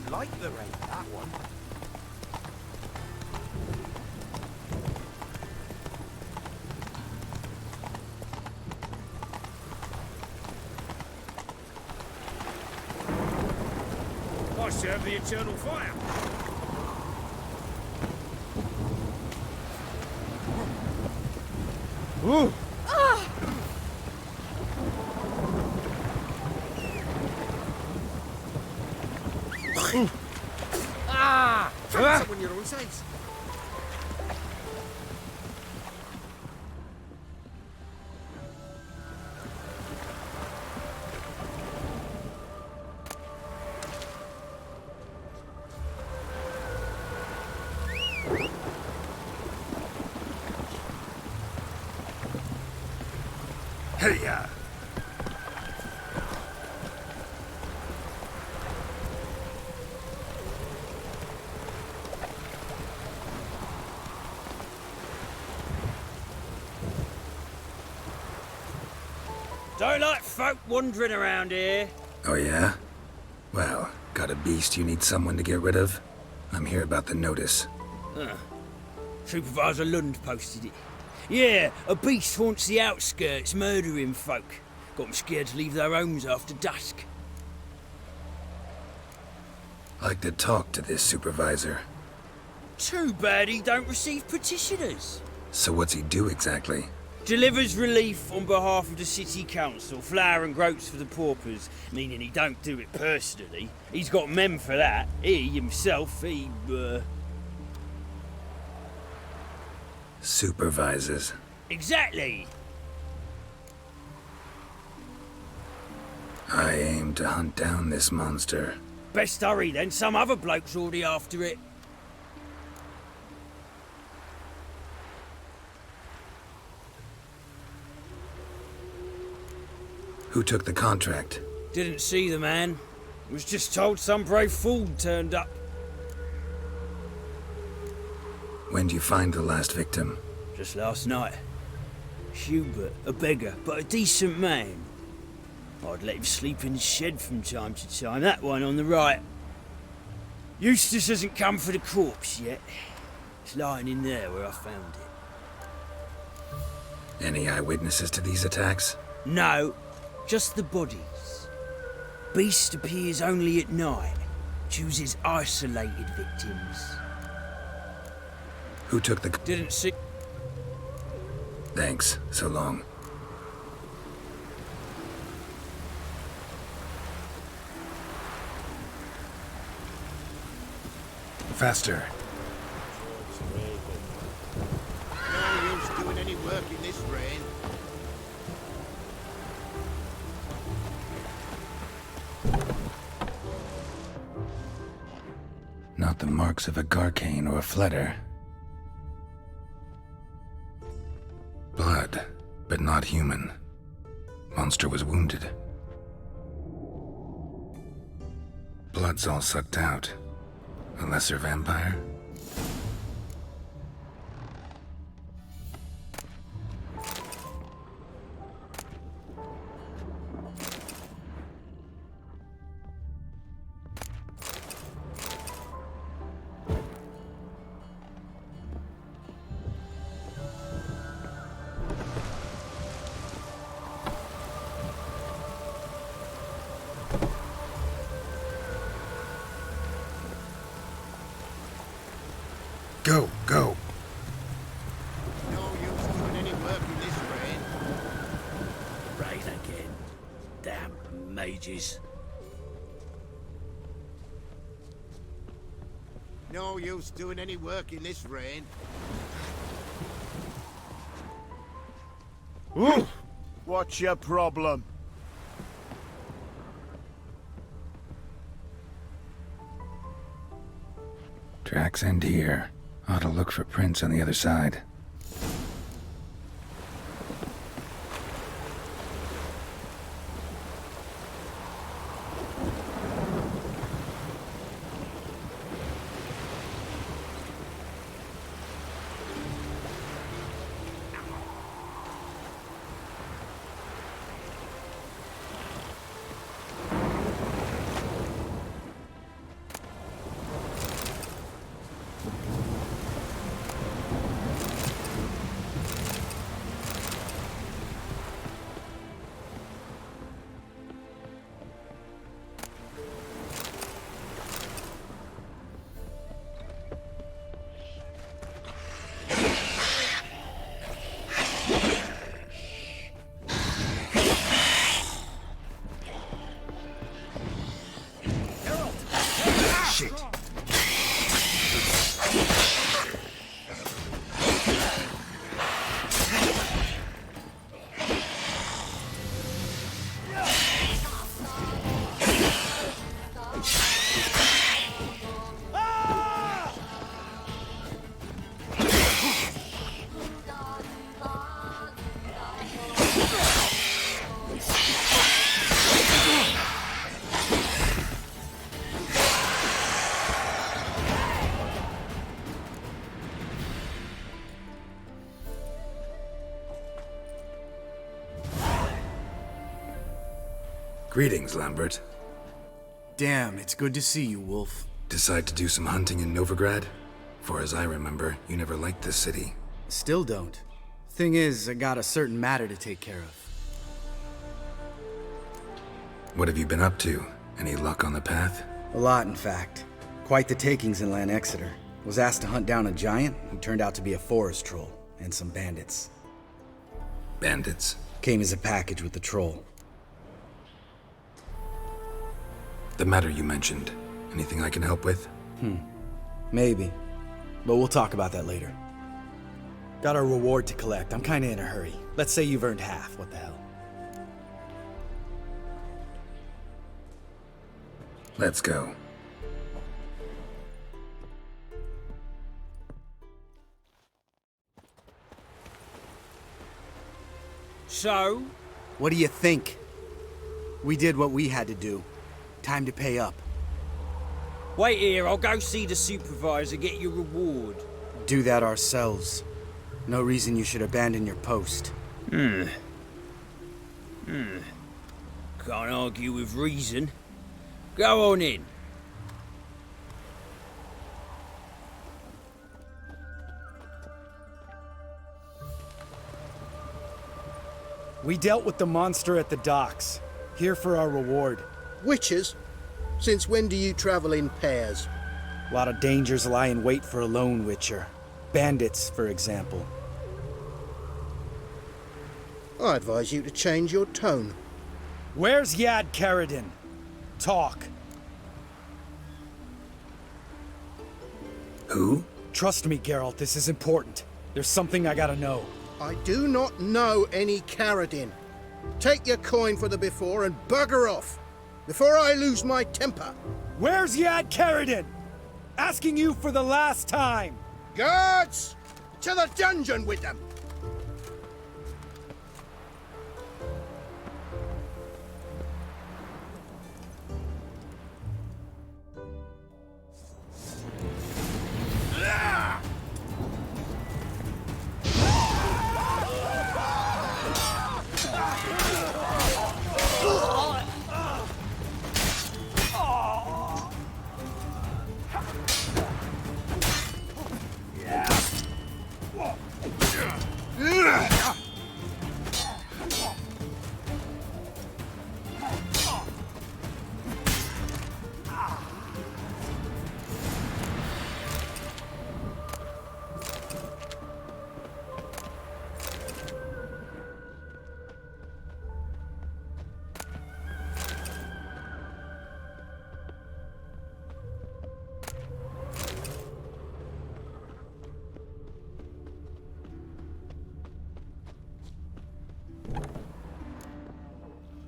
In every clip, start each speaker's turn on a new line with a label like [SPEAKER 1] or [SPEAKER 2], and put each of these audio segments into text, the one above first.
[SPEAKER 1] like the rain, that one.
[SPEAKER 2] I serve the eternal fire.
[SPEAKER 1] Ooh!
[SPEAKER 2] Ah! Find someone your own size.
[SPEAKER 1] Hey-ya!
[SPEAKER 2] Don't like folk wandering around here.
[SPEAKER 3] Oh yeah? Well, got a beast you need someone to get rid of? I'm here about the notice.
[SPEAKER 2] Supervisor Lund posted it. Yeah, a beast haunts the outskirts, murdering folk. Got them scared to leave their homes after dusk.
[SPEAKER 3] Like to talk to this supervisor.
[SPEAKER 2] Too bad he don't receive petitioners.
[SPEAKER 3] So what's he do exactly?
[SPEAKER 2] Delivers relief on behalf of the city council, flour and groats for the paupers, meaning he don't do it personally. He's got men for that. He himself,
[SPEAKER 3] Supervises.
[SPEAKER 2] Exactly.
[SPEAKER 3] I aim to hunt down this monster.
[SPEAKER 2] Best hurry then, some other bloke's already after it.
[SPEAKER 3] Who took the contract?
[SPEAKER 2] Didn't see the man. Was just told some brave fool turned up.
[SPEAKER 3] When did you find the last victim?
[SPEAKER 2] Just last night. Hubert, a beggar, but a decent man. I'd let him sleep in the shed from time to time, that one on the right. Eustace hasn't come for the corpse yet. It's lying in there where I found it.
[SPEAKER 3] Any eyewitnesses to these attacks?
[SPEAKER 2] No, just the bodies. Beast appears only at night. Chooses isolated victims.
[SPEAKER 3] Who took the...
[SPEAKER 2] Didn't see...
[SPEAKER 3] Thanks. So long. Faster.
[SPEAKER 1] No use doing any work in this rain.
[SPEAKER 3] Not the marks of a Garcane or a Fletter. Blood, but not human. Monster was wounded. Blood's all sucked out. A lesser vampire? Go, go.
[SPEAKER 1] No use doing any work in this rain.
[SPEAKER 2] Rain again. Damn mages.
[SPEAKER 1] No use doing any work in this rain. Ooh! What's your problem?
[SPEAKER 3] Tracks end here. Ought to look for prints on the other side. Greetings, Lambert.
[SPEAKER 4] Damn, it's good to see you, Wolf.
[SPEAKER 3] Decide to do some hunting in Novigrad? For as I remember, you never liked this city.
[SPEAKER 4] Still don't. Thing is, I got a certain matter to take care of.
[SPEAKER 3] What have you been up to? Any luck on the path?
[SPEAKER 4] A lot, in fact. Quite the takings in Lan Exeter. Was asked to hunt down a giant who turned out to be a forest troll, and some bandits.
[SPEAKER 3] Bandits?
[SPEAKER 4] Came as a package with the troll.
[SPEAKER 3] The matter you mentioned. Anything I can help with?
[SPEAKER 4] Maybe. But we'll talk about that later. Got a reward to collect. I'm kinda in a hurry. Let's say you've earned half. What the hell?
[SPEAKER 3] Let's go.
[SPEAKER 2] So?
[SPEAKER 4] What do you think? We did what we had to do. Time to pay up.
[SPEAKER 2] Wait here, I'll go see the supervisor, get your reward.
[SPEAKER 4] Do that ourselves. No reason you should abandon your post.
[SPEAKER 2] Can't argue with reason. Go on in.
[SPEAKER 4] We dealt with the monster at the docks. Here for our reward.
[SPEAKER 1] Witches? Since when do you travel in pairs?
[SPEAKER 4] A lot of dangers lie in wait for a lone witcher. Bandits, for example.
[SPEAKER 1] I advise you to change your tone.
[SPEAKER 4] Where's Yad Karadin? Talk.
[SPEAKER 3] Who?
[SPEAKER 4] Trust me, Geralt, this is important. There's something I gotta know.
[SPEAKER 1] I do not know any Karadin. Take your coin for the before and bugger off, before I lose my temper.
[SPEAKER 4] Where's Yad Karadin? Asking you for the last time.
[SPEAKER 1] Guards! To the dungeon with them!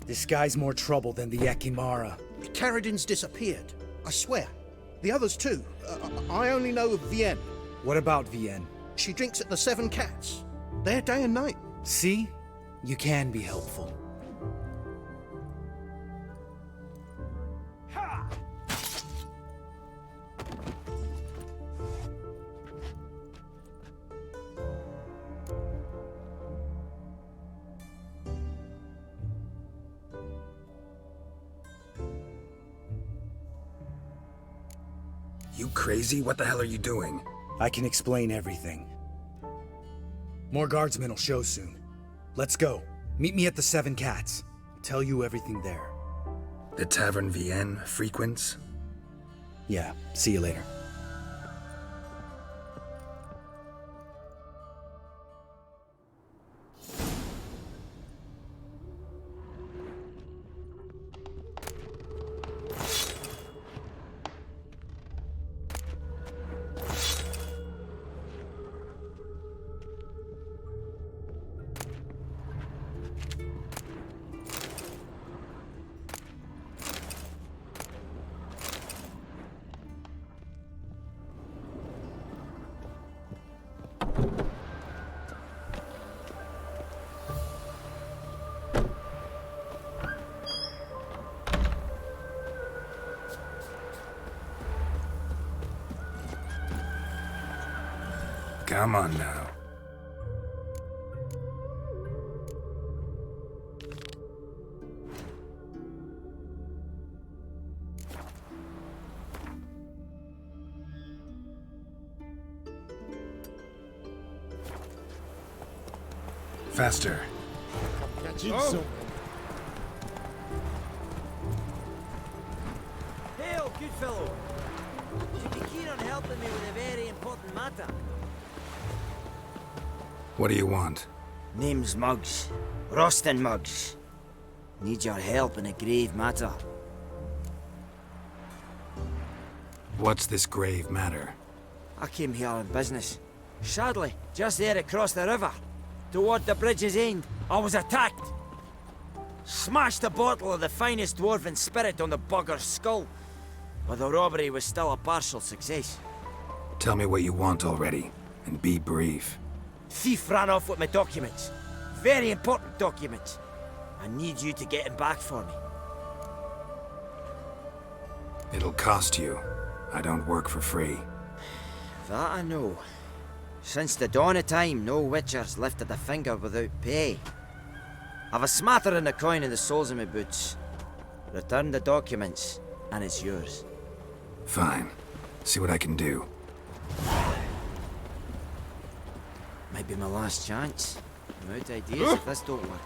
[SPEAKER 4] This guy's more trouble than the Ekimara.
[SPEAKER 1] Karadin's disappeared, I swear. The others too. I only know of Vienne.
[SPEAKER 4] What about Vienne?
[SPEAKER 1] She drinks at the Seven Cats. There day and night.
[SPEAKER 4] See? You can be helpful.
[SPEAKER 3] You crazy? What the hell are you doing?
[SPEAKER 4] I can explain everything. More guardsmen will show soon. Let's go. Meet me at the Seven Cats. Tell you everything there.
[SPEAKER 3] The Tavern Vienne frequents?
[SPEAKER 4] Yeah, see you later.
[SPEAKER 3] Come on now. Faster.
[SPEAKER 5] Hail, good fellow. Would you be keen on helping me with a very important matter?
[SPEAKER 3] What do you want?
[SPEAKER 5] Name's Muggs. Rostin Muggs. Need your help in a grave matter.
[SPEAKER 3] What's this grave matter?
[SPEAKER 5] I came here on business. Sadly, just there across the river, toward the bridge's end, I was attacked. Smashed a bottle of the finest dwarven spirit on the bugger's skull. But the robbery was still a partial success.
[SPEAKER 3] Tell me what you want already, and be brief.
[SPEAKER 5] Thief ran off with my documents. Very important documents. I need you to get him back for me.
[SPEAKER 3] It'll cost you. I don't work for free.
[SPEAKER 5] That I know. Since the dawn of time, no witcher's lifted a finger without pay. I've a smattering of coin in the soles of my boots. Return the documents, and it's yours.
[SPEAKER 3] Fine. See what I can do.
[SPEAKER 5] Might be my last chance. I'm out of ideas if this don't work.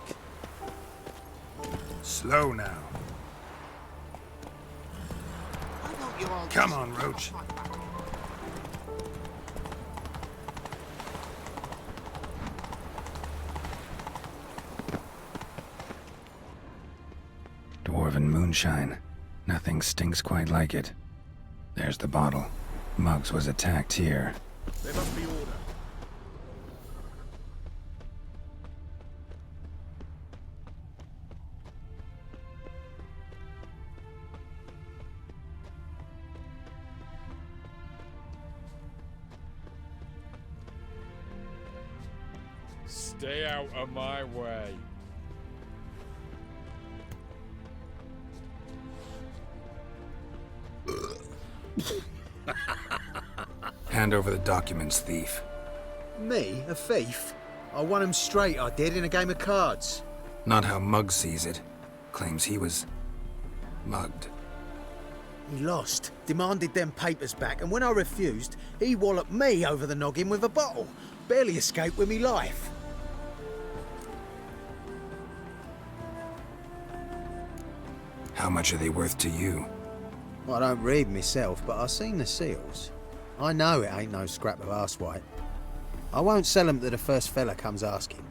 [SPEAKER 3] Slow now. Come on, Roach. Dwarven moonshine. Nothing stinks quite like it. There's the bottle. Muggs was attacked here.
[SPEAKER 1] There must be order.
[SPEAKER 6] Stay out of my way.
[SPEAKER 3] Hand over the documents, thief.
[SPEAKER 7] Me? A thief? I won him straight, I did, in a game of cards.
[SPEAKER 3] Not how Muggs sees it. Claims he was mugged.
[SPEAKER 7] He lost, demanded them papers back, and when I refused, he walloped me over the noggin with a bottle. Barely escaped with me life.
[SPEAKER 3] How much are they worth to you?
[SPEAKER 7] I don't read myself, but I've seen the seals. I know it ain't no scrap of arsewhite. I won't sell 'em to the first fella comes asking.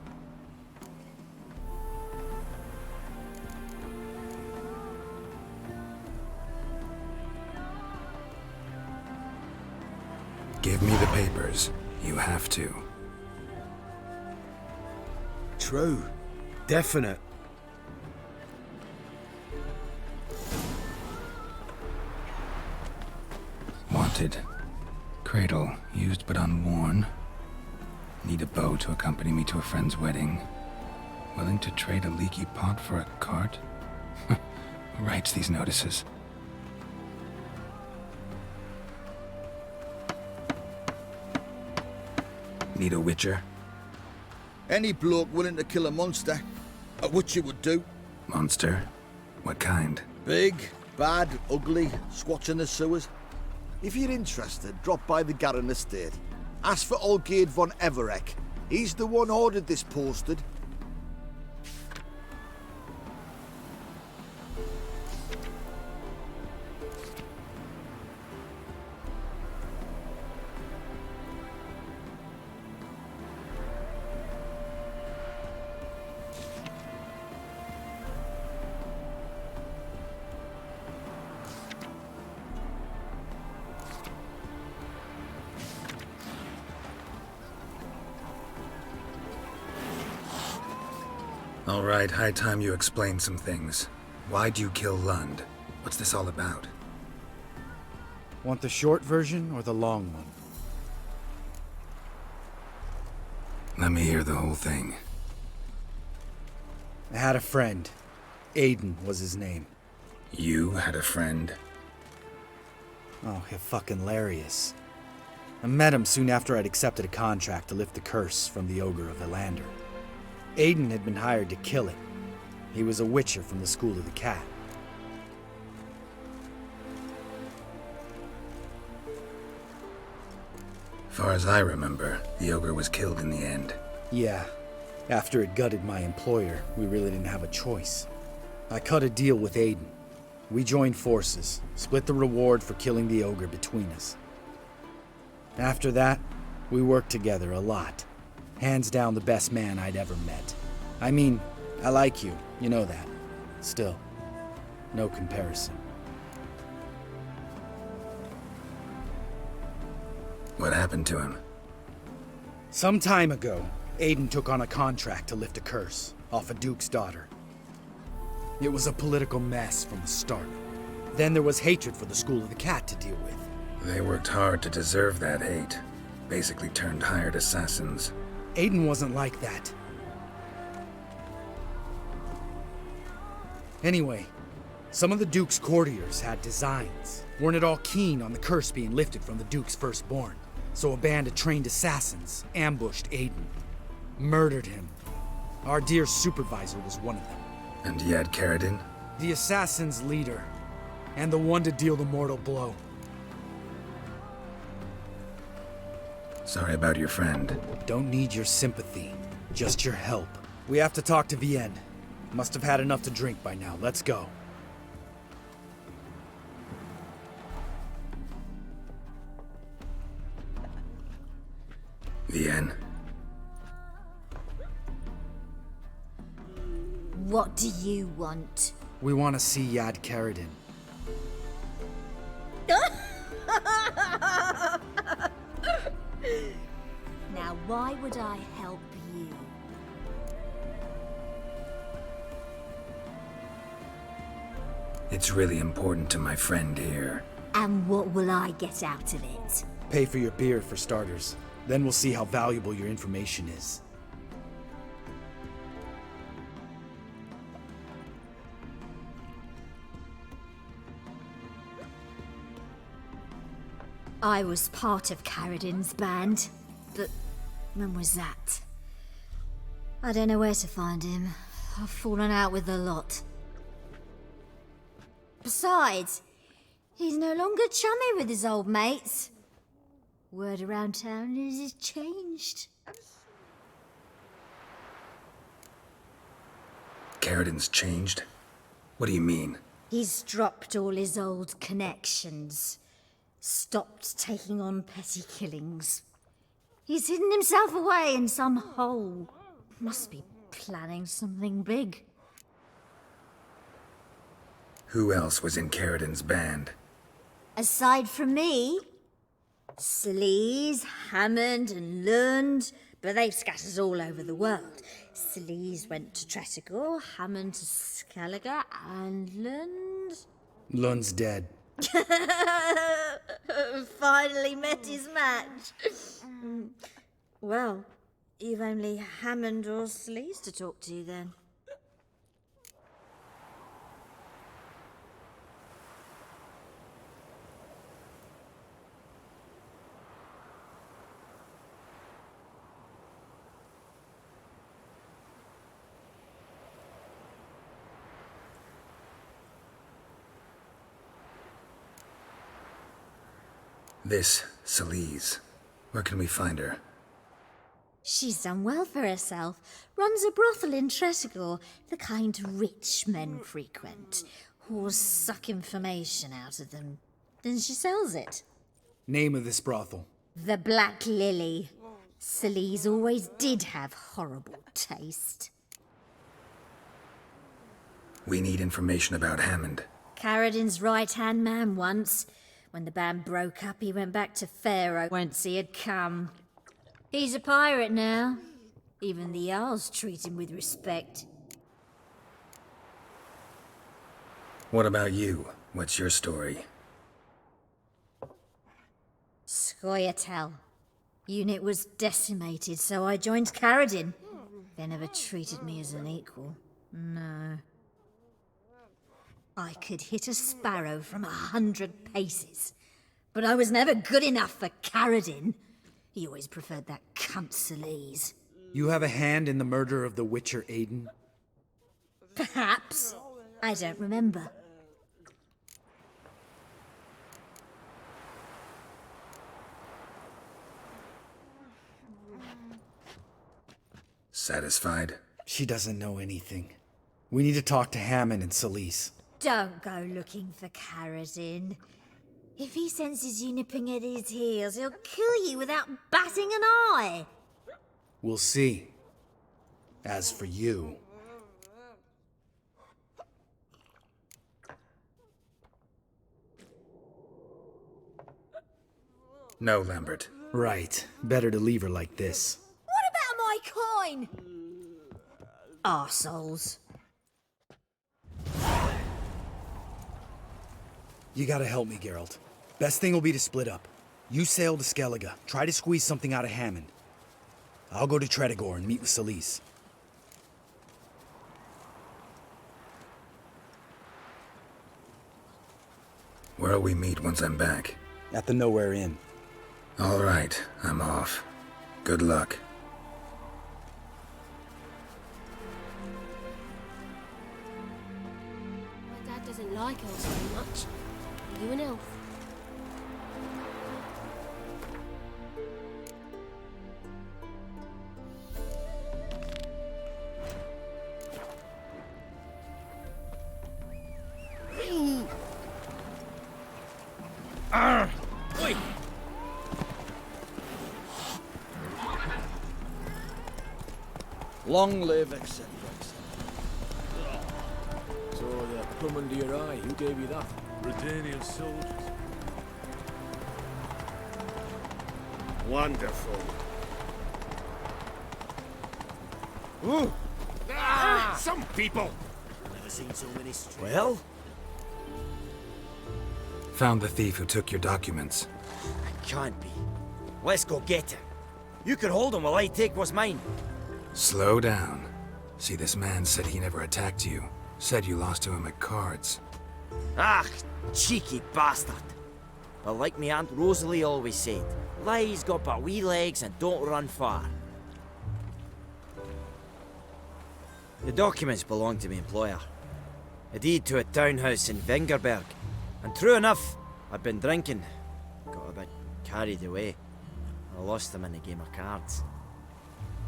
[SPEAKER 3] Give me the papers. You have to.
[SPEAKER 7] True. Definite.
[SPEAKER 3] Wanted. Cradle, used but unworn. Need a bow to accompany me to a friend's wedding. Willing to trade a leaky pot for a cart? Who writes these notices? Need a witcher?
[SPEAKER 8] Any bloke willing to kill a monster, a witcher would do.
[SPEAKER 3] Monster? What kind?
[SPEAKER 8] Big, bad, ugly, squats in the sewers. If you're interested, drop by the Garren estate. Ask for Olgierd von Everek. He's the one ordered this posted.
[SPEAKER 3] All right, high time you explain some things. Why'd you kill Lund? What's this all about?
[SPEAKER 4] Want the short version or the long one?
[SPEAKER 3] Let me hear the whole thing.
[SPEAKER 4] I had a friend. Aiden was his name.
[SPEAKER 3] You had a friend?
[SPEAKER 4] Oh, fucking hilarious. I met him soon after I'd accepted a contract to lift the curse from the Ogre of Elander. Aiden had been hired to kill it. He was a witcher from the School of the Cat.
[SPEAKER 3] Far as I remember, the ogre was killed in the end.
[SPEAKER 4] Yeah, After it gutted my employer, we really didn't have a choice. I cut a deal with Aiden. We joined forces, split the reward for killing the ogre between us. After that, we worked together a lot. Hands down the best man I'd ever met. I mean, I like you, you know that. Still, no comparison.
[SPEAKER 3] What happened to him?
[SPEAKER 4] Some time ago, Aiden took on a contract to lift a curse off a duke's daughter. It was a political mess from the start. Then there was hatred for the School of the Cat to deal with.
[SPEAKER 3] They worked hard to deserve that hate. Basically turned hired assassins.
[SPEAKER 4] Aiden wasn't like that. Anyway, some of the Duke's courtiers had designs. Weren't at all keen on the curse being lifted from the Duke's firstborn. So a band of trained assassins ambushed Aiden. Murdered him. Our dear supervisor was one of them.
[SPEAKER 3] And Yad Karadin?
[SPEAKER 4] The assassin's leader. And the one to deal the mortal blow.
[SPEAKER 3] Sorry about your friend.
[SPEAKER 4] Don't need your sympathy, just your help. We have to talk to Vienne. Must have had enough to drink by now. Let's go.
[SPEAKER 3] Vienne.
[SPEAKER 9] What do you want?
[SPEAKER 4] We want to see Yad Karadin.
[SPEAKER 9] Now, why would I help you?
[SPEAKER 3] It's really important to my friend here.
[SPEAKER 9] And what will I get out of it?
[SPEAKER 4] Pay for your beer, for starters. Then we'll see how valuable your information is.
[SPEAKER 9] I was part of Karadin's band, but when was that? I don't know where to find him. I've fallen out with a lot. Besides, he's no longer chummy with his old mates. Word around town is he's changed.
[SPEAKER 3] Karadin's changed? What do you mean?
[SPEAKER 9] He's dropped all his old connections. Stopped taking on petty killings. He's hidden himself away in some hole. Must be planning something big.
[SPEAKER 3] Who else was in Karadin's band?
[SPEAKER 9] Aside from me, Sleaze, Hammond and Lund, but they've scattered all over the world. Sleaze went to Tretigor, Hammond to Skellige, and Lund...
[SPEAKER 4] Lund's dead.
[SPEAKER 9] Finally met his match. Well, you've only Hammond or Sleaze to talk to then.
[SPEAKER 3] This Celise. Where can we find her?
[SPEAKER 9] She's done well for herself. Runs a brothel in Tretigor, the kind rich men frequent. Whores suck information out of them. Then she sells it.
[SPEAKER 4] Name of this brothel?
[SPEAKER 9] The Black Lily. Sleaze always did have horrible taste.
[SPEAKER 3] We need information about Hammond.
[SPEAKER 9] Karadin's right-hand man once. When the band broke up, he went back to Pharaoh whence he had come. He's a pirate now. Even the Jarls treat him with respect.
[SPEAKER 3] What about you? What's your story?
[SPEAKER 9] Scoia'tael. Unit was decimated, so I joined Karadin. They never treated me as an equal. No. I could hit a sparrow from 100 paces, but I was never good enough for Karadin. He always preferred that cunt Sleaze.
[SPEAKER 4] You have a hand in the murder of the Witcher Aiden?
[SPEAKER 9] Perhaps. I don't remember.
[SPEAKER 3] Satisfied?
[SPEAKER 4] She doesn't know anything. We need to talk to Hammond and Solis.
[SPEAKER 9] Don't go looking for Carradine. If he senses you nipping at his heels, he'll kill you without batting an eye.
[SPEAKER 4] We'll see. As for you...
[SPEAKER 3] No, Lambert.
[SPEAKER 4] Right. Better to leave her like this.
[SPEAKER 9] What about my coin? Arseholes.
[SPEAKER 4] You gotta help me, Geralt. Best thing will be to split up. You sail to Skellige, try to squeeze something out of Hammond. I'll go to Tredegor and meet with Solis.
[SPEAKER 3] Where'll we meet once I'm back?
[SPEAKER 4] At the Nowhere Inn.
[SPEAKER 3] All right, I'm off. Good luck.
[SPEAKER 10] My dad doesn't like elves very much. Are you an elf?
[SPEAKER 2] Oi!
[SPEAKER 11] Long live etc. So the plum under your eye, who gave you that?
[SPEAKER 6] Redanian soldiers.
[SPEAKER 1] Wonderful.
[SPEAKER 6] Some people!
[SPEAKER 2] Never seen so many streets.
[SPEAKER 5] Well,
[SPEAKER 3] Found the thief who took your documents.
[SPEAKER 5] can't be. Let's go get him. You can hold him while I take what's mine.
[SPEAKER 3] Slow down. See, this man said he never attacked you. Said you lost to him at cards.
[SPEAKER 5] Ah, cheeky bastard. Well, like me Aunt Rosalie always said, lies got but wee legs and don't run far. The documents belong to my employer. A deed to a townhouse in Vengerberg. And true enough, I'd been drinking. Got a bit carried away. I lost them in a game of cards.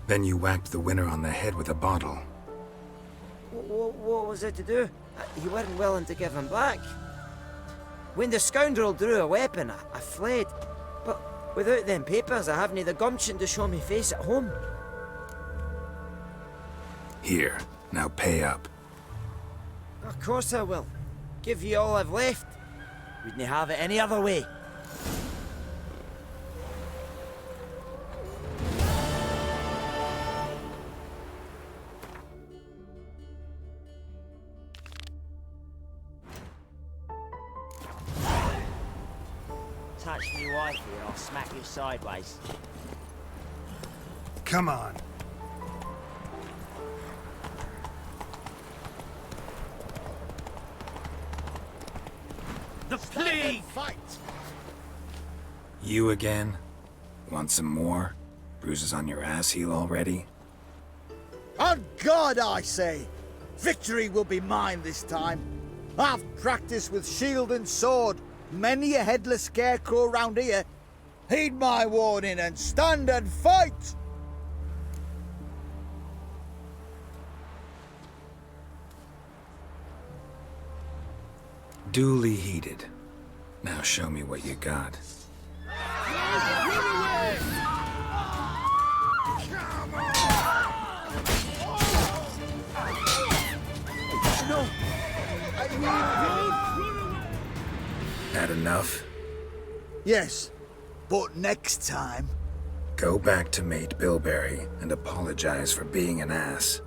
[SPEAKER 3] Then you whacked the winner on the head with a bottle.
[SPEAKER 5] What was it to do? You weren't willing to give him back. When the scoundrel drew a weapon, I fled. But without them papers, I haven't the gumption to show me face at home.
[SPEAKER 3] Here, now pay up.
[SPEAKER 5] Of course I will. Give you all I've left. Wouldn't have it any other way. Touch me wifey and I'll smack you sideways.
[SPEAKER 3] Come on.
[SPEAKER 2] The plague!
[SPEAKER 8] Fight!
[SPEAKER 3] You again? Want some more? Bruises on your ass heel already?
[SPEAKER 8] On God, I say! Victory will be mine this time. I've practiced with shield and sword. Many a headless scarecrow round here. Heed my warning and stand and fight!
[SPEAKER 3] Duly heated. Now show me what you got.
[SPEAKER 8] No!
[SPEAKER 3] Had enough?
[SPEAKER 8] Yes, but next time...
[SPEAKER 3] Go back to mate Bilberry and apologize for being an ass.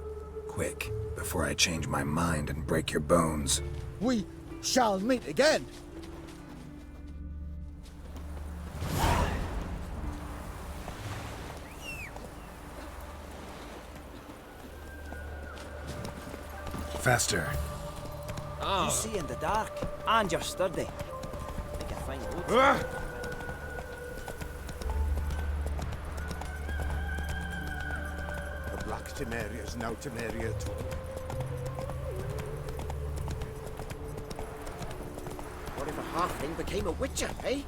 [SPEAKER 3] Quick, before I change my mind and break your bones.
[SPEAKER 8] we shall meet again.
[SPEAKER 3] Faster.
[SPEAKER 5] You see in the dark, and you're sturdy. Make a fine load.
[SPEAKER 1] The Black Temeria's no Temeria at all.
[SPEAKER 12] What if a halfling became a witcher, eh?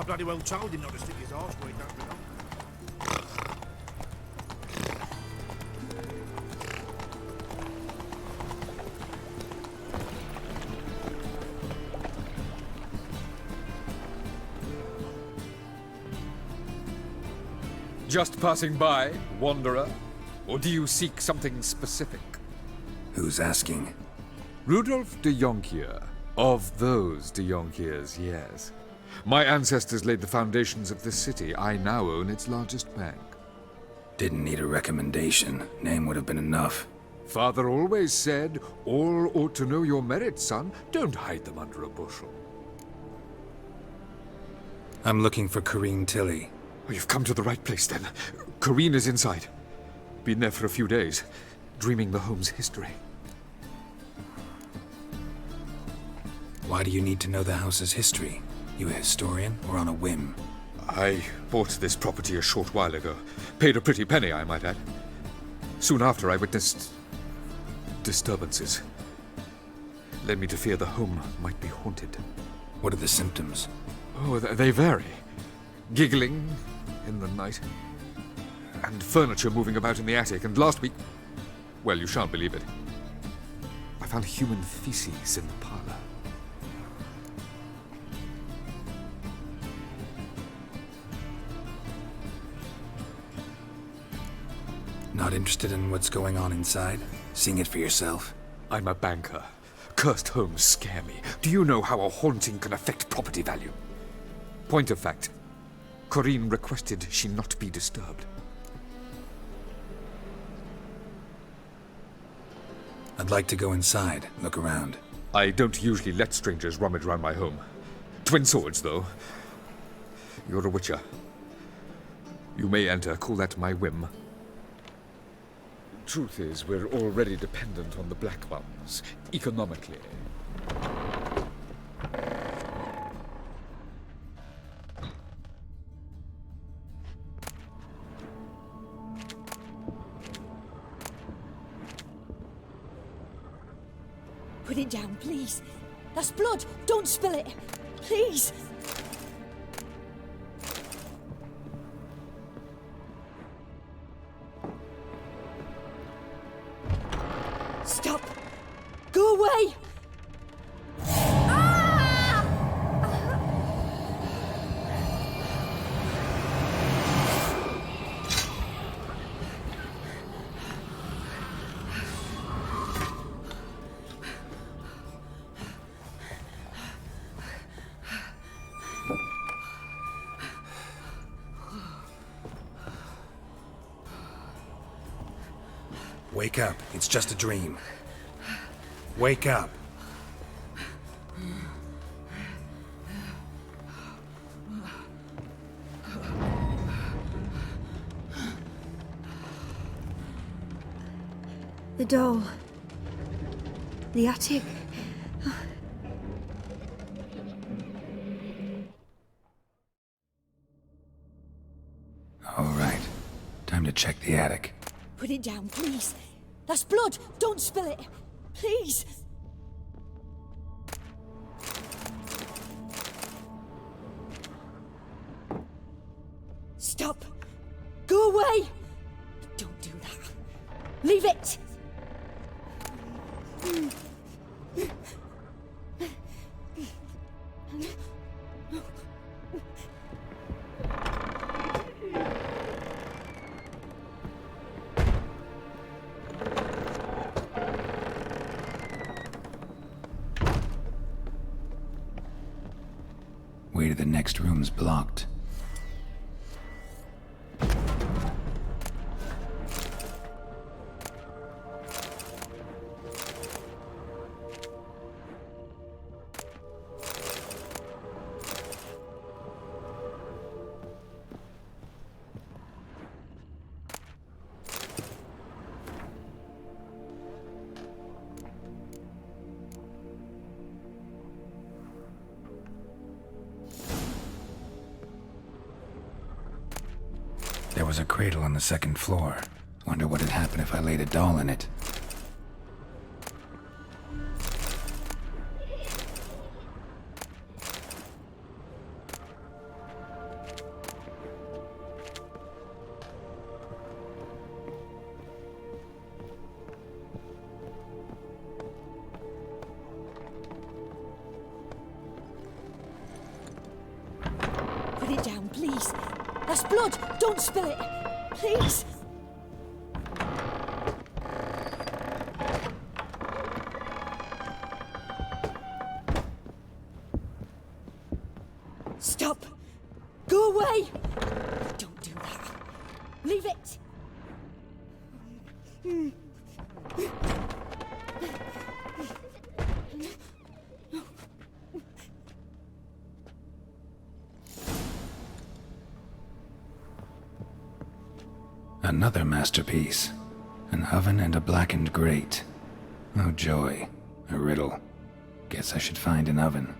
[SPEAKER 13] I bloody well told him not to stick his arse where he don't belong.
[SPEAKER 6] Just passing by, wanderer? Or do you seek something specific?
[SPEAKER 3] Who's asking?
[SPEAKER 6] Rudolf de Jonkier. Of those de Jonkiers, yes. My ancestors laid the foundations of this city. I now own its largest bank.
[SPEAKER 3] Didn't need a recommendation. Name would have been enough.
[SPEAKER 6] Father always said, all ought to know your merits, son. Don't hide them under a bushel.
[SPEAKER 3] I'm looking for Corrine Tilly.
[SPEAKER 6] Oh, you've come to the right place, then. Corrine is inside. Been there for a few days, dreaming the home's history.
[SPEAKER 3] Why do you need to know the house's history? You a historian, or on a whim?
[SPEAKER 6] I bought this property a short while ago. Paid a pretty penny, I might add. Soon after, I witnessed disturbances. Led me to fear the home might be haunted.
[SPEAKER 3] What are the symptoms?
[SPEAKER 6] Oh, they vary. Giggling in the night, and furniture moving about in the attic, and last week, well, you shan't believe it, I found human feces in the parlor.
[SPEAKER 3] Not interested in what's going on inside? Seeing it for yourself?
[SPEAKER 6] I'm a banker. Cursed homes scare me. Do you know how a haunting can affect property value? Point of fact, Corrine requested she not be disturbed.
[SPEAKER 3] I'd like to go inside, look around.
[SPEAKER 6] I don't usually let strangers rummage around my home. Twin swords, though. You're a witcher. You may enter, call that my whim. Truth is, we're already dependent on the Black Ones, economically.
[SPEAKER 10] Put it down, please. That's blood. Don't spill it. Please. Stop. Go away.
[SPEAKER 3] Wake up. It's just a dream. Wake up.
[SPEAKER 9] The doll. The attic.
[SPEAKER 3] All right. Time to check the attic.
[SPEAKER 10] Put it down, please. That's blood. Don't spill it. Please. Stop. Go away. Don't do that. Leave it.
[SPEAKER 3] Way to the next room's blocked. There was a cradle on the second floor. Wonder what had happened if I laid a doll in it.
[SPEAKER 10] blood! Don't spill it! Please! Stop! Go away! Don't do that. Leave it!
[SPEAKER 3] Another masterpiece. An oven and a blackened grate. Oh joy. A riddle. Guess I should find an oven.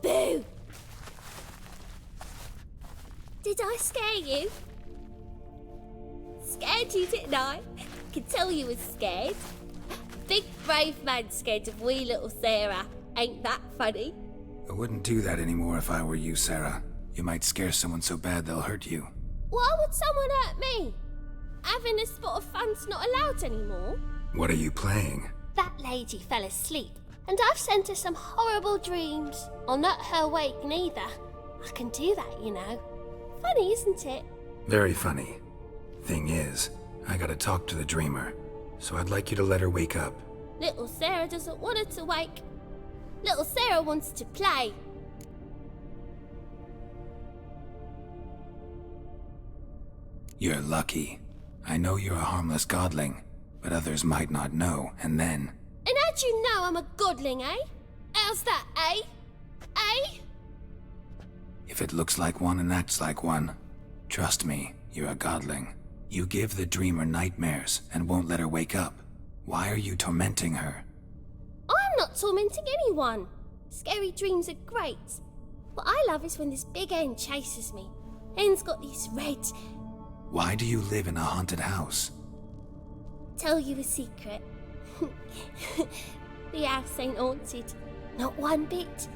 [SPEAKER 14] Boo! Did I scare you? Scared you, didn't I? Can tell you was scared. Big brave man scared of wee little Sarah. Ain't that funny?
[SPEAKER 3] I wouldn't do that anymore if I were you, Sarah. You might scare someone so bad they'll hurt you.
[SPEAKER 14] Why would someone hurt me? Having a spot of fun's not allowed anymore.
[SPEAKER 3] What are you playing?
[SPEAKER 14] That lady fell asleep, and I've sent her some horrible dreams. I'll not her wake neither. I can do that, you know. Funny, isn't it?
[SPEAKER 3] Very funny. Thing is, I gotta talk to the dreamer, so I'd like you to let her wake up.
[SPEAKER 14] Little Sarah doesn't want her to wake. Little Sarah wants to play.
[SPEAKER 3] You're lucky. I know you're a harmless godling, but others might not know, and then...
[SPEAKER 14] And how'd you know I'm a godling, eh? How's that, eh? Eh?
[SPEAKER 3] If it looks like one and acts like one, trust me, you're a godling. You give the dreamer nightmares and won't let her wake up. Why are you tormenting her?
[SPEAKER 14] I'm not tormenting anyone. Scary dreams are great. What I love is when this big hen chases me. Hen's got these red...
[SPEAKER 3] Why do you live in a haunted house?
[SPEAKER 14] Tell you a secret. The house ain't haunted. Not one bit.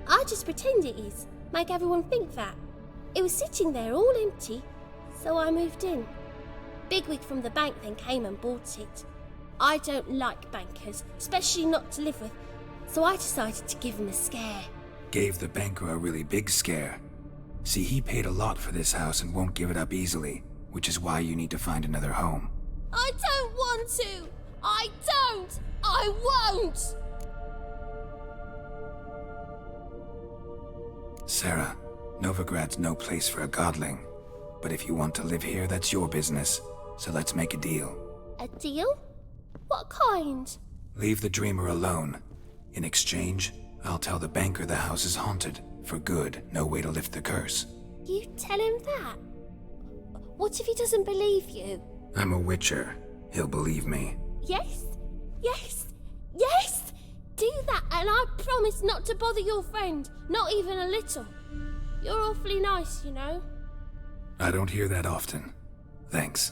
[SPEAKER 14] I just pretend it is. Make everyone think that. It was sitting there all empty, so I moved in. Bigwig from the bank then came and bought it. I don't like bankers, especially not to live with, so I decided to give him a scare.
[SPEAKER 3] Gave the banker a really big scare. See, he paid a lot for this house and won't give it up easily, which is why you need to find another home.
[SPEAKER 14] I don't want to! I don't! I won't!
[SPEAKER 3] Sarah, Novigrad's no place for a godling. But if you want to live here, that's your business. So let's make a deal.
[SPEAKER 14] A deal? What kind?
[SPEAKER 3] Leave the dreamer alone. In exchange, I'll tell the banker the house is haunted. For good, no way to lift the curse.
[SPEAKER 14] You tell him that? What if he doesn't believe you?
[SPEAKER 3] I'm a witcher. He'll believe me.
[SPEAKER 14] Yes? Yes? Yes! Do that and I promise not to bother your friend. Not even a little. You're awfully nice, you know.
[SPEAKER 3] I don't hear that often. Thanks.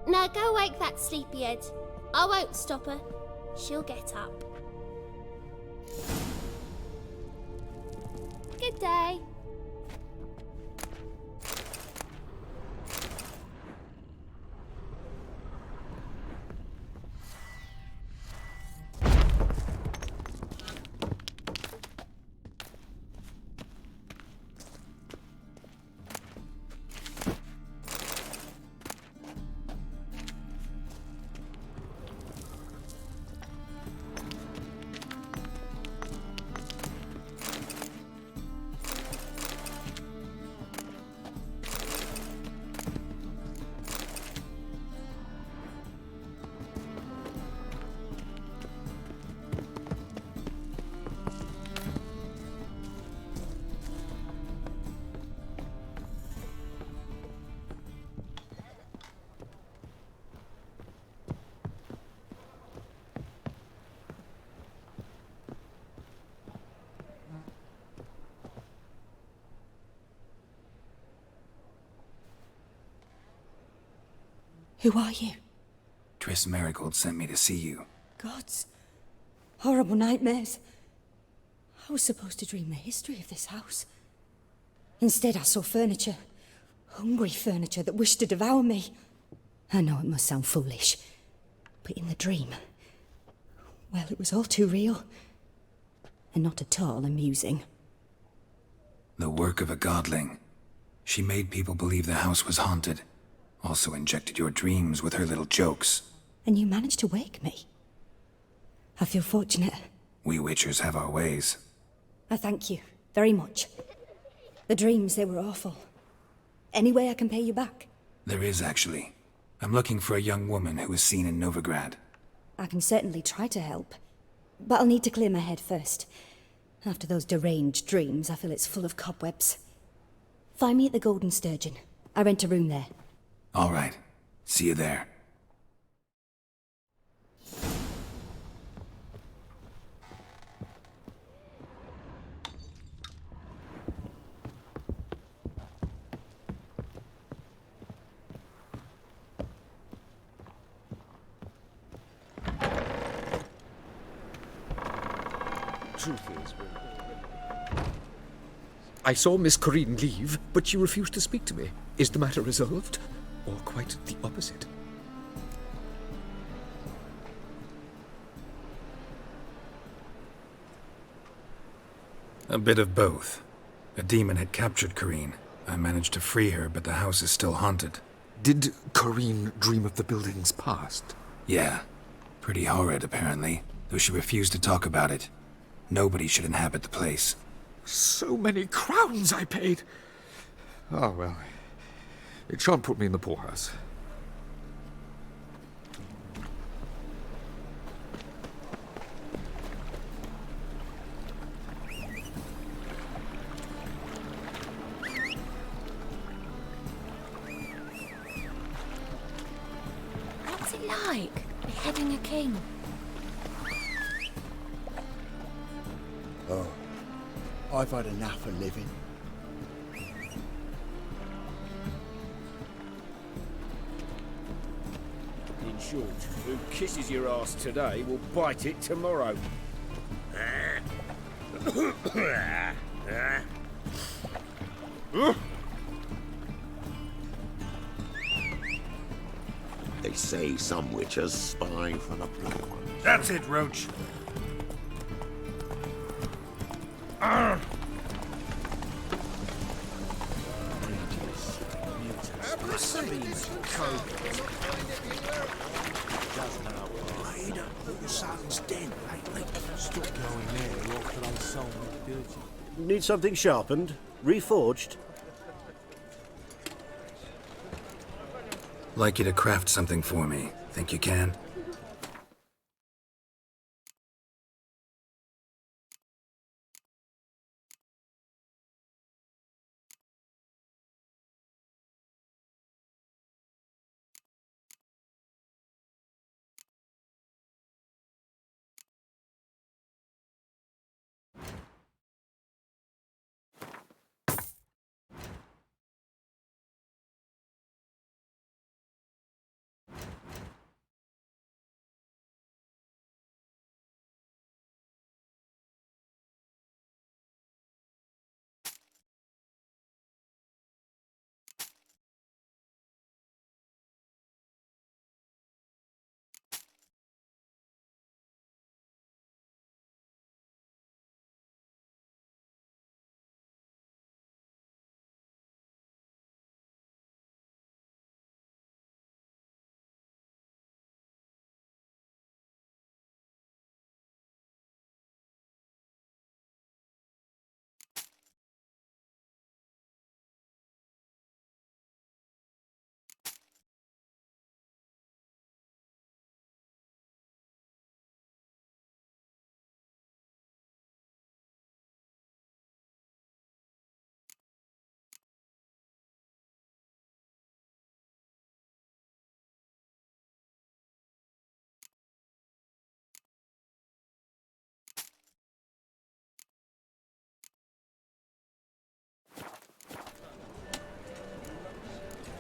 [SPEAKER 14] Now go wake that sleepyhead. I won't stop her. She'll get up. Good day.
[SPEAKER 10] Who are you?
[SPEAKER 3] Triss Marigold sent me to see you.
[SPEAKER 10] Gods. Horrible nightmares. I was supposed to dream the history of this house. Instead, I saw furniture. Hungry furniture that wished to devour me. I know it must sound foolish, but in the dream, well, it was all too real. And not at all amusing.
[SPEAKER 3] The work of a godling. She made people believe the house was haunted. Also injected your dreams with her little jokes.
[SPEAKER 10] And you managed to wake me. I feel fortunate.
[SPEAKER 3] We Witchers have our ways.
[SPEAKER 10] I thank you very much. The dreams, they were awful. Any way I can pay you back?
[SPEAKER 3] There is, actually. I'm looking for a young woman who was seen in Novigrad.
[SPEAKER 10] I can certainly try to help. But I'll need to clear my head first. After those deranged dreams, I feel it's full of cobwebs. Find me at the Golden Sturgeon. I rent a room there.
[SPEAKER 3] All right. See you there.
[SPEAKER 6] Truth is, I saw Miss Corinne leave, but she refused to speak to me. Is the matter resolved? Or quite the opposite?
[SPEAKER 3] A bit of both. A demon had captured Corinne. I managed to free her, but the house is still haunted.
[SPEAKER 6] Did Corinne dream of the building's past?
[SPEAKER 3] Yeah. Pretty horrid, apparently, though she refused to talk about it. Nobody should inhabit the place.
[SPEAKER 6] So many crowns I paid! Oh, well. It shan't put me in the poorhouse.
[SPEAKER 15] What's it like, beheading a king?
[SPEAKER 8] Oh, I've had enough of living.
[SPEAKER 13] In short, who kisses your ass today will bite it tomorrow.
[SPEAKER 16] They say some witches spy for the Blood Ones.
[SPEAKER 13] That's it, Roach.
[SPEAKER 17] Need something sharpened? Reforged?
[SPEAKER 3] Like you to craft something for me. Think you can?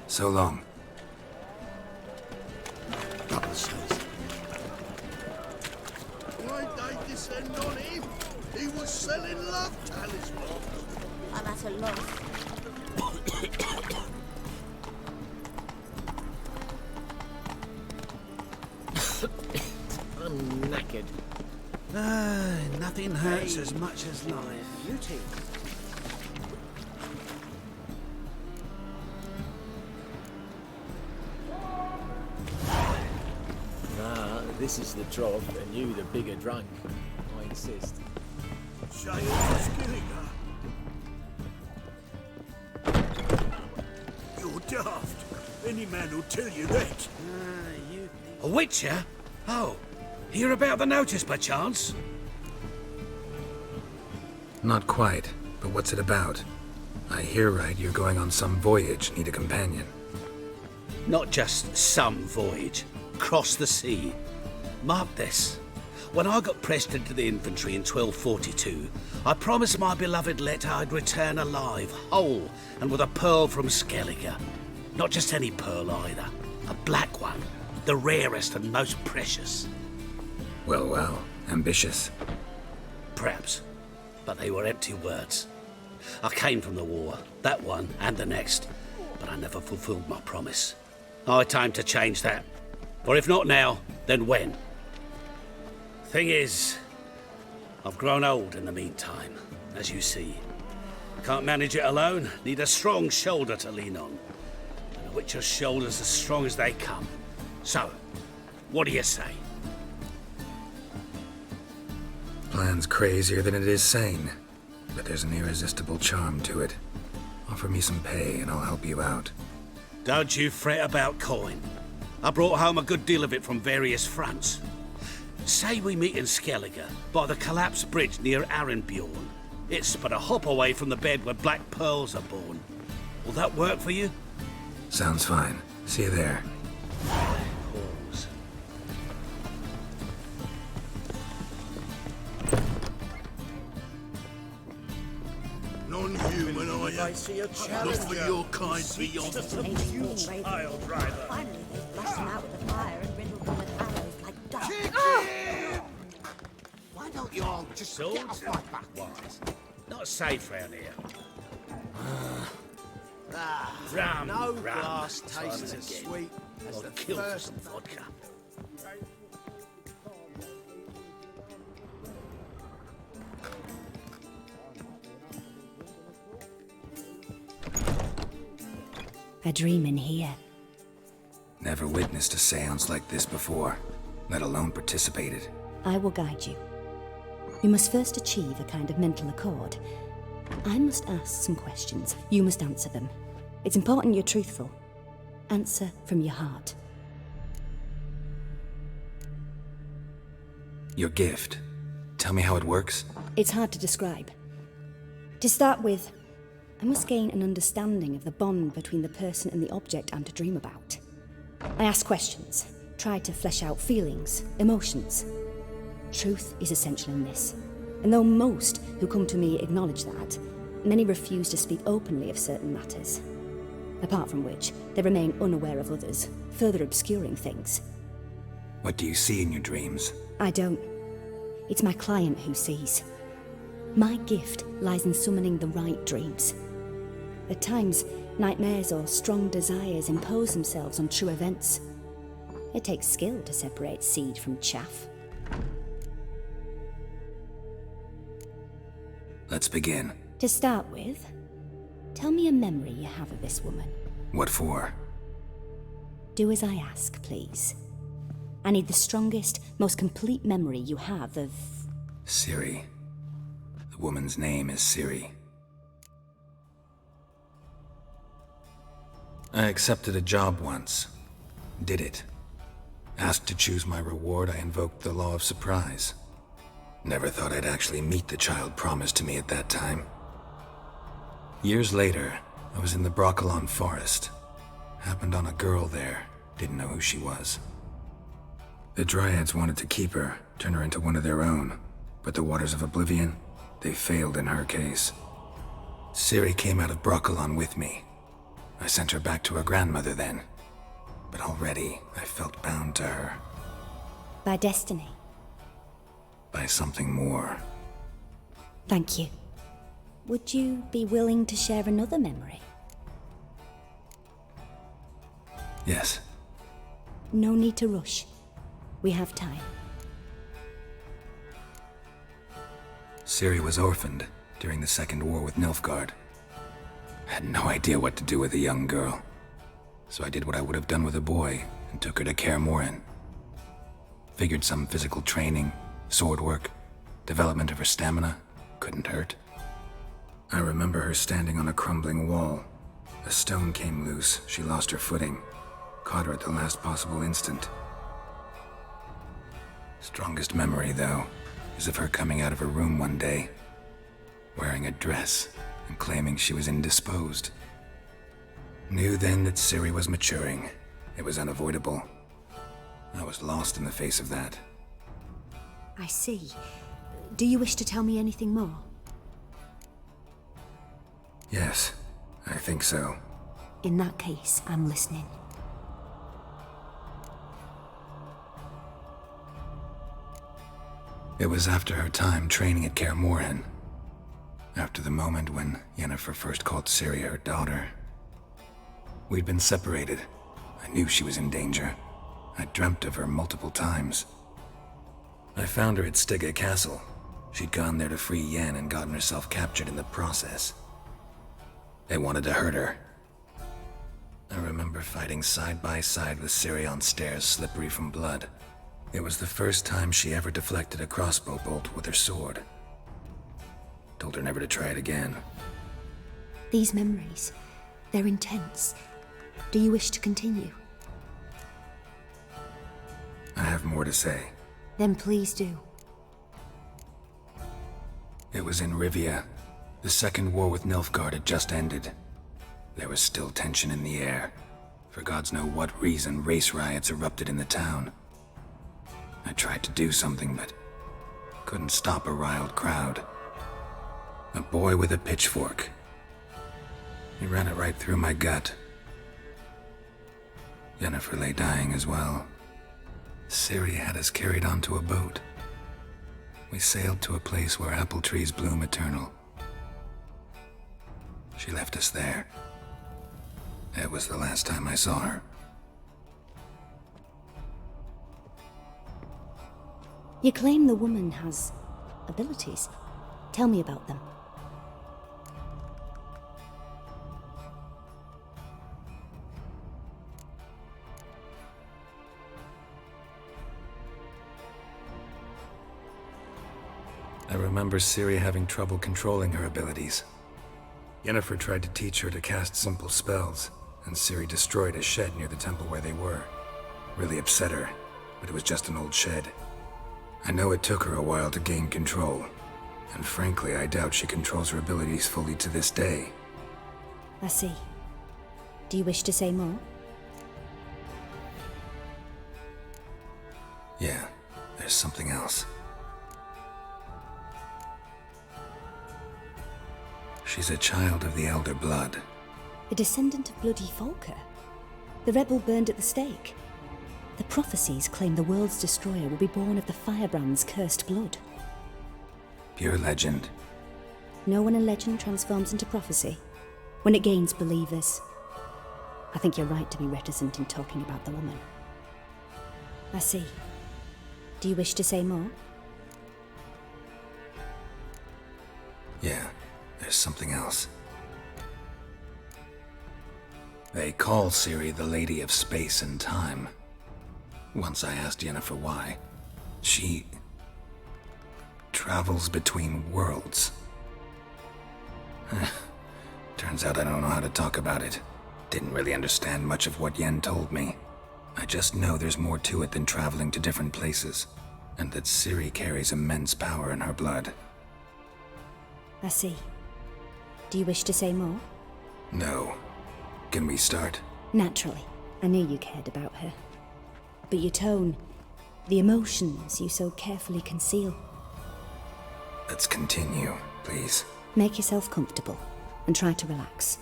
[SPEAKER 3] So long.
[SPEAKER 1] descend on him. He was selling love talismans.
[SPEAKER 14] I'm at a loss.
[SPEAKER 12] I'm knackered.
[SPEAKER 18] Nothing hurts as much as life.
[SPEAKER 12] Beauty.
[SPEAKER 11] Nah, this is the trough, and you the bigger drunk. I insist.
[SPEAKER 13] Say it to Skillinger. You're daft. Any man will tell you that.
[SPEAKER 18] A witcher? Oh, hear about the notice by chance?
[SPEAKER 3] Not quite, but what's it about? I hear right you're going on some voyage, need a companion.
[SPEAKER 18] Not just some voyage. Cross the sea. Mark this. When I got pressed into the infantry in 1242, I promised my beloved Let I'd return alive, whole, and with a pearl from Skellige. Not just any pearl either. A black one. The rarest and most precious.
[SPEAKER 3] Well, well, ambitious.
[SPEAKER 18] Perhaps. But they were empty words. I came from the war, that one and the next, but I never fulfilled my promise. High time to change that. For if not now, then when? Thing is, I've grown old in the meantime, as you see. Can't manage it alone, need a strong shoulder to lean on. And a witcher's shoulder's as strong as they come. So, what do you say?
[SPEAKER 3] Plan's crazier than it is sane, but there's an irresistible charm to it. Offer me some pay and I'll help you out.
[SPEAKER 18] Don't you fret about coin. I brought home a good deal of it from various fronts. Say we meet in Skellige, by the collapsed bridge near Arenbjorn. It's but a hop away from the bed where black pearls are born. Will that work for you?
[SPEAKER 3] Sounds fine. See you there.
[SPEAKER 18] Pause.
[SPEAKER 1] Non-human, are you?
[SPEAKER 12] I see a
[SPEAKER 1] Look
[SPEAKER 12] challenge.
[SPEAKER 1] for your kind beyond.
[SPEAKER 13] You pile driver.
[SPEAKER 9] Finally, they flushed them out with the fire and riddled them with arrows like ducks.
[SPEAKER 16] Why don't you all just get off my back?
[SPEAKER 18] Wise. Not safe round here.
[SPEAKER 7] Rum, no
[SPEAKER 18] rum.
[SPEAKER 7] glass
[SPEAKER 18] Try
[SPEAKER 7] tastes
[SPEAKER 18] that
[SPEAKER 7] as
[SPEAKER 18] again.
[SPEAKER 7] sweet as
[SPEAKER 18] I'll
[SPEAKER 7] the
[SPEAKER 18] kill for
[SPEAKER 7] first.
[SPEAKER 18] some vodka.
[SPEAKER 10] A dream in here.
[SPEAKER 3] Never witnessed a seance like this before, let alone participated.
[SPEAKER 10] I will guide you. You must first achieve a kind of mental accord. I must ask some questions. You must answer them. It's important you're truthful. Answer from your heart.
[SPEAKER 3] Your gift. Tell me how it works.
[SPEAKER 10] It's hard to describe. To start with, I must gain an understanding of the bond between the person and the object I'm to dream about. I ask questions, try to flesh out feelings, emotions. Truth is essential in this, and though most who come to me acknowledge that, many refuse to speak openly of certain matters. Apart from which, they remain unaware of others, further obscuring things.
[SPEAKER 3] What do you see in your dreams?
[SPEAKER 10] I don't. It's my client who sees. My gift lies in summoning the right dreams. At times, nightmares or strong desires impose themselves on true events. It takes skill to separate seed from chaff.
[SPEAKER 3] Let's begin.
[SPEAKER 10] To start with, tell me a memory you have of this woman.
[SPEAKER 3] What for?
[SPEAKER 10] Do as I ask, please. I need the strongest, most complete memory you have of...
[SPEAKER 3] Ciri. The woman's name is Ciri. I accepted a job once. Did it. Asked to choose my reward, I invoked the law of surprise. Never thought I'd actually meet the child promised to me at that time. Years later, I was in the Broccolon forest. Happened on a girl there. Didn't know who she was. The Dryads wanted to keep her, turn her into one of their own. But the Waters of Oblivion, they failed in her case. Ciri came out of Broccolon with me. I sent her back to her grandmother then. But already, I felt bound to her.
[SPEAKER 10] By destiny.
[SPEAKER 3] by something more.
[SPEAKER 10] Thank you. Would you be willing to share another memory?
[SPEAKER 3] Yes.
[SPEAKER 10] No need to rush. We have time.
[SPEAKER 3] Ciri was orphaned during the Second War with Nilfgaard. I had no idea what to do with a young girl. So I did what I would have done with a boy and took her to Kaer Morhen. Figured some physical training, sword work, development of her stamina couldn't hurt. I remember her standing on a crumbling wall. A stone came loose, she lost her footing. Caught her at the last possible instant. Strongest memory, though, is of her coming out of her room one day, wearing a dress and claiming she was indisposed. Knew then that Ciri was maturing. It was unavoidable. I was lost in the face of that.
[SPEAKER 10] I see. Do you wish to tell me anything more?
[SPEAKER 3] Yes, I think so.
[SPEAKER 10] In that case, I'm listening.
[SPEAKER 3] It was after her time training at Kaer Morhen. After the moment when Yennefer first called Ciri her daughter. We'd been separated. I knew she was in danger. I dreamt of her multiple times. I found her at Stygga Castle. She'd gone there to free Yen and gotten herself captured in the process. They wanted to hurt her. I remember fighting side by side with Ciri on stairs slippery from blood. It was the first time she ever deflected a crossbow bolt with her sword. Told her never to try it again.
[SPEAKER 10] These memories, they're intense. Do you wish to continue?
[SPEAKER 3] I have more to say.
[SPEAKER 10] Then please do.
[SPEAKER 3] It was in Rivia. The Second War with Nilfgaard had just ended. There was still tension in the air. For gods know what reason, race riots erupted in the town. I tried to do something, but couldn't stop a riled crowd. A boy with a pitchfork. He ran it right through my gut. Yennefer lay dying as well. Ciri had us carried onto a boat. We sailed to a place where apple trees bloom eternal. She left us there. It was the last time I saw her.
[SPEAKER 10] You claim the woman has abilities. Tell me about them.
[SPEAKER 3] I remember Ciri having trouble controlling her abilities. Yennefer tried to teach her to cast simple spells, and Ciri destroyed a shed near the temple where they were. Really upset her, but it was just an old shed. I know it took her a while to gain control, and frankly, I doubt she controls her abilities fully to this day.
[SPEAKER 10] I see. Do you wish to say more?
[SPEAKER 3] Yeah, there's something else. She's a child of the Elder Blood.
[SPEAKER 10] A descendant of bloody Volker. The rebel burned at the stake. The prophecies claim the world's destroyer will be born of the firebrand's cursed blood.
[SPEAKER 3] Pure legend.
[SPEAKER 10] Know when a legend transforms into prophecy? When it gains believers. I think you're right to be reticent in talking about the woman. I see. Do you wish to say more?
[SPEAKER 3] Yeah, there's something else. They call Ciri the Lady of Space and Time. Once I asked Yennefer why. She travels between worlds. Turns out I don't know how to talk about it. Didn't really understand much of what Yen told me. I just know there's more to it than traveling to different places, and that Ciri carries immense power in her blood.
[SPEAKER 10] I see. Do you wish to say more?
[SPEAKER 3] No. Can we start?
[SPEAKER 10] Naturally. I knew you cared about her. But your tone, the emotions you so carefully conceal.
[SPEAKER 3] Let's continue, please.
[SPEAKER 10] Make yourself comfortable and try to relax.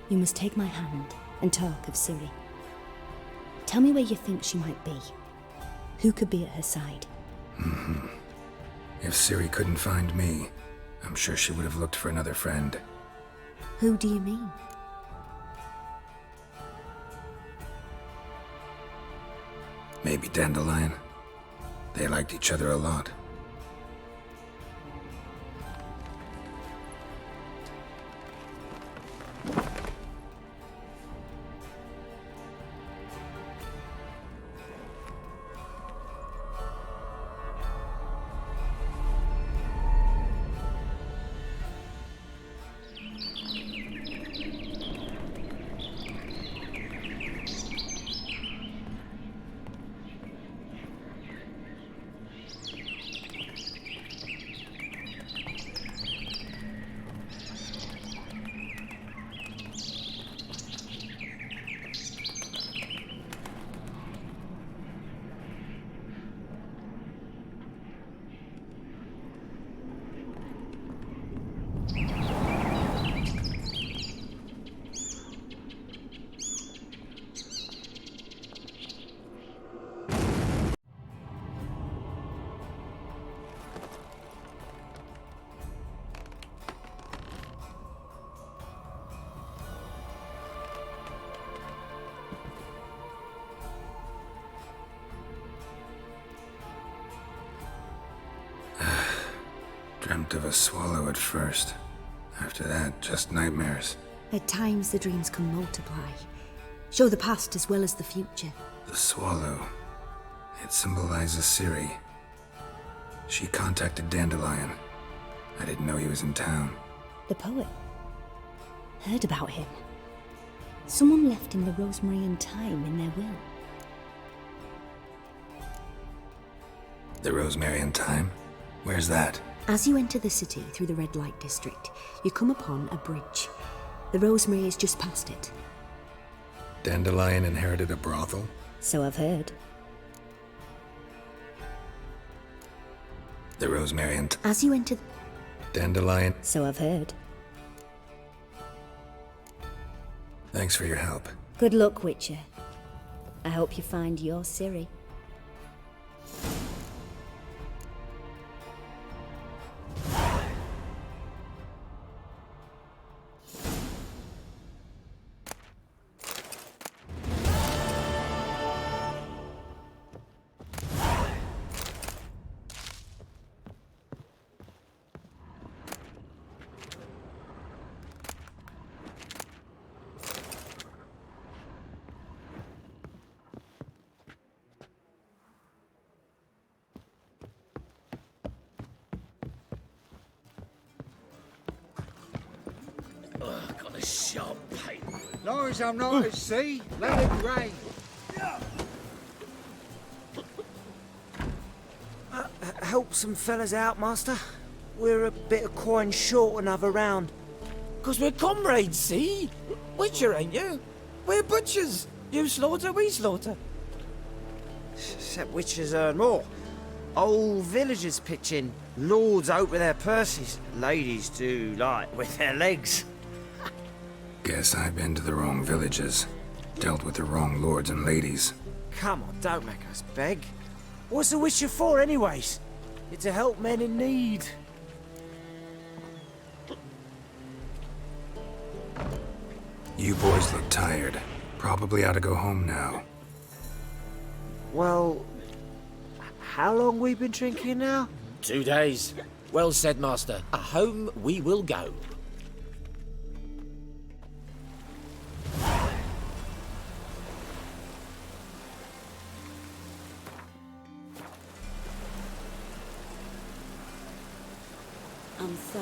[SPEAKER 10] You must take my hand and talk of Ciri. Tell me where you think she might be. Who could be at her side?
[SPEAKER 3] If Ciri couldn't find me, I'm sure she would have looked for another friend.
[SPEAKER 10] Who do you mean?
[SPEAKER 3] Maybe Dandelion. They liked each other a lot. Dreamt of a swallow at first. After that, just nightmares.
[SPEAKER 10] At times, the dreams can multiply. Show the past as well as the future.
[SPEAKER 3] The swallow. It symbolizes Ciri. She contacted Dandelion. I didn't know he was in town.
[SPEAKER 10] The poet. Heard about him. Someone left him the rosemary and thyme in their will.
[SPEAKER 3] The rosemary and thyme? Where's that?
[SPEAKER 10] As you enter the city through the red light district, you come upon a bridge. The rosemary is just past it.
[SPEAKER 3] Dandelion inherited a brothel?
[SPEAKER 10] So I've heard.
[SPEAKER 3] The rosemary and...
[SPEAKER 10] As you enter...
[SPEAKER 3] Dandelion...
[SPEAKER 10] So I've heard.
[SPEAKER 3] Thanks for your help.
[SPEAKER 10] Good luck, Witcher. I hope you find your Ciri.
[SPEAKER 18] Got a sharp pain.
[SPEAKER 8] Long as I'm not at sea, let it rain.
[SPEAKER 5] Help some fellas out, master. We're a bit of coin short another round.
[SPEAKER 13] 'Cause we're comrades, see? Witcher, ain't you? We're butchers. You slaughter, we slaughter.
[SPEAKER 5] Except witchers earn more. Old villagers pitch in. Lords out with their purses. Ladies do like with their legs.
[SPEAKER 3] Guess I've been to the wrong villages. Dealt with the wrong lords and ladies.
[SPEAKER 5] Come on, don't make us beg. What's a witcher for, anyways? It's to help men in need.
[SPEAKER 3] You boys look tired. Probably ought to go home now.
[SPEAKER 5] Well, how long we been drinking now?
[SPEAKER 11] 2 days. Well said, master. Home we will go.
[SPEAKER 10] I'm so